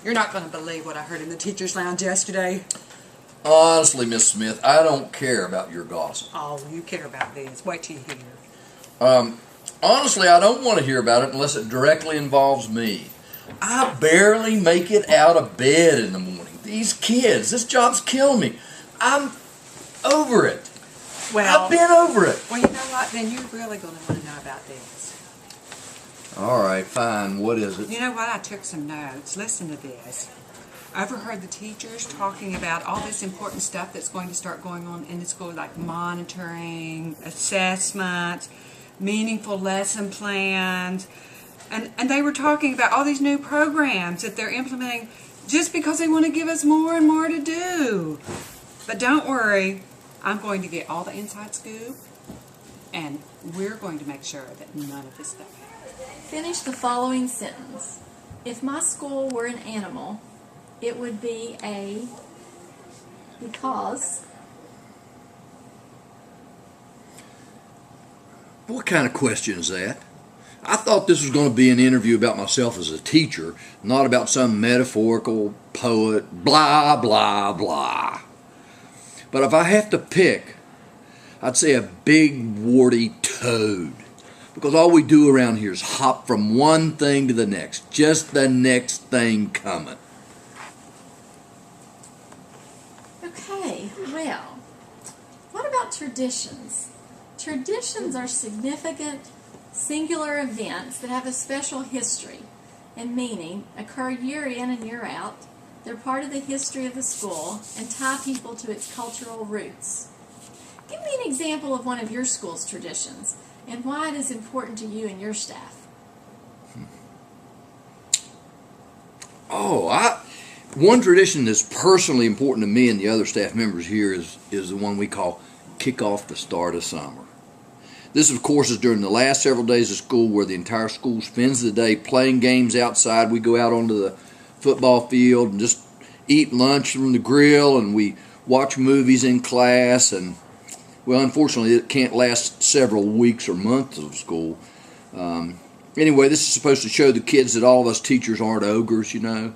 You're not going to believe what I heard in the teacher's lounge yesterday. Honestly, Miss Smith, I don't care about your gossip. Oh, you care about this. Wait till you hear. Honestly, I don't want to hear about it unless it directly involves me. I barely make it out of bed in the morning. These kids, this job's killing me. I'm over it. Well, I've been over it. Well, you know what? Then you're really going to want to know about this. All right, fine. What is it? You know what? I took some notes. Listen to this. I overheard the teachers talking about all this important stuff that's going to start going on in the school, like monitoring, assessments, meaningful lesson plans. And they were talking about all these new programs that they're implementing just because they want to give us more and more to do. But don't worry, I'm going to get all the inside scoop, and we're going to make sure that none of this stuff happens. Finish the following sentence. If my school were an animal, it would be a because. What kind of question is that? I thought this was going to be an interview about myself as a teacher, not about some metaphorical poet, blah, blah, blah. But if I have to pick, I'd say a big, warty toad. Because all we do around here is hop from one thing to the next, just the next thing coming. Okay, well, what about traditions? Traditions are significant, singular events that have a special history and meaning, occur year in and year out. They're part of the history of the school and tie people to its cultural roots. Give me an example of one of your school's traditions and why it is important to you and your staff. One tradition that's personally important to me and the other staff members here is the one we call kick off the start of summer. This, of course, is during the last several days of school where the entire school spends the day playing games outside. We go out onto the football field and just eat lunch from the grill, and we watch movies in class. And, well, unfortunately, it can't last several weeks or months of school. Anyway, this is supposed to show the kids that all of us teachers aren't ogres, you know,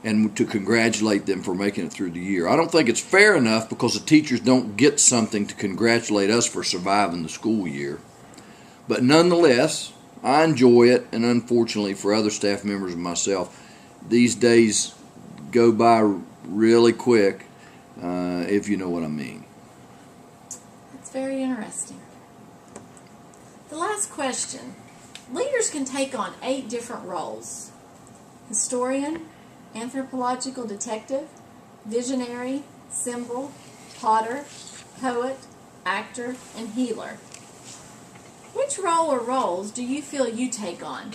and to congratulate them for making it through the year. I don't think it's fair enough because the teachers don't get something to congratulate us for surviving the school year. But nonetheless, I enjoy it, and unfortunately for other staff members and myself, these days go by really quick, if you know what I mean. That's very interesting. The last question. Leaders can take on 8 different roles: historian, anthropological detective, visionary, symbol, potter, poet, actor, and healer. Which role or roles do you feel you take on?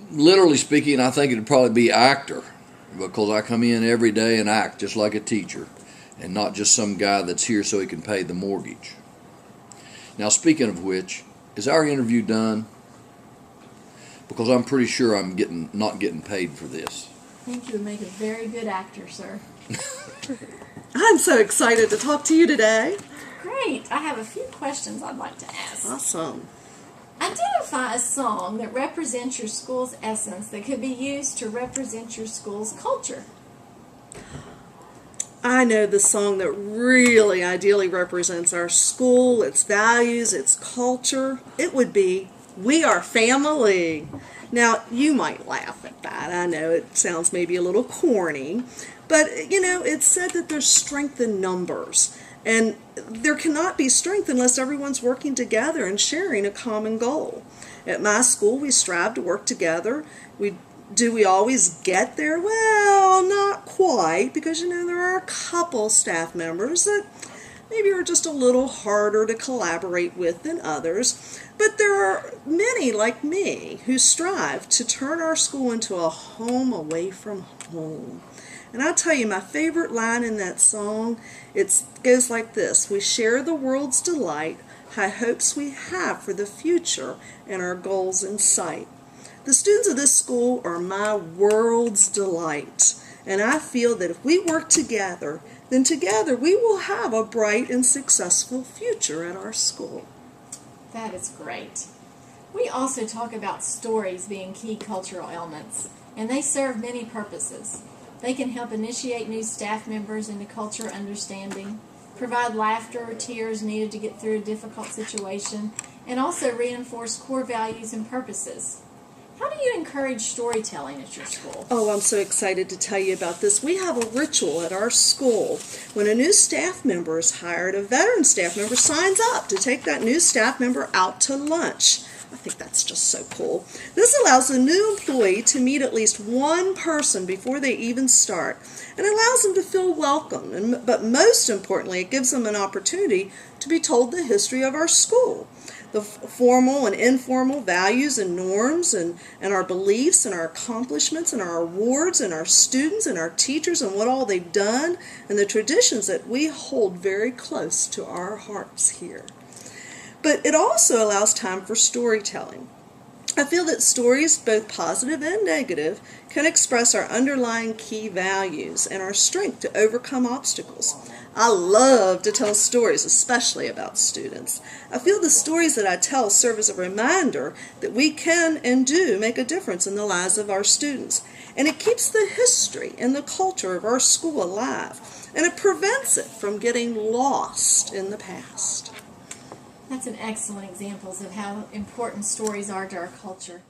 Literally speaking, I think it would probably be actor, because I come in every day and act just like a teacher and not just some guy that's here so he can pay the mortgage. Now, speaking of which, is our interview done? Because I'm pretty sure I'm not getting paid for this. I think you would make a very good actor, sir. I'm so excited to talk to you today. Great. I have a few questions I'd like to ask. Awesome. Identify a song that represents your school's essence that could be used to represent your school's culture. I know the song that really ideally represents our school, its values, its culture. It would be "We Are Family." Now, you might laugh at that. I know it sounds maybe a little corny, but, you know, it's said that there's strength in numbers. And there cannot be strength unless everyone's working together and sharing a common goal. At my school, we strive to work together. Do we always get there? Well, not quite, because, you know, there are a couple staff members that maybe are just a little harder to collaborate with than others. But there are many like me who strive to turn our school into a home away from home. And I'll tell you, my favorite line in that song, it goes like this: "We share the world's delight, high hopes we have for the future, and our goals in sight." The students of this school are my world's delight, and I feel that if we work together, then together we will have a bright and successful future at our school. That is great. We also talk about stories being key cultural elements, and they serve many purposes. They can help initiate new staff members into culture understanding, provide laughter or tears needed to get through a difficult situation, and also reinforce core values and purposes. How do you encourage storytelling at your school? Oh, I'm so excited to tell you about this. We have a ritual at our school. When a new staff member is hired, a veteran staff member signs up to take that new staff member out to lunch. I think that's just so cool. This allows the new employee to meet at least one person before they even start, and allows them to feel welcome. But most importantly, it gives them an opportunity to be told the history of our school, the formal and informal values and norms, and our beliefs and our accomplishments and our awards and our students and our teachers and what all they've done, and the traditions that we hold very close to our hearts here. But it also allows time for storytelling. I feel that stories, both positive and negative, can express our underlying key values and our strength to overcome obstacles. I love to tell stories, especially about students. I feel the stories that I tell serve as a reminder that we can and do make a difference in the lives of our students. And it keeps the history and the culture of our school alive. And it prevents it from getting lost in the past. That's an excellent example of how important stories are to our culture.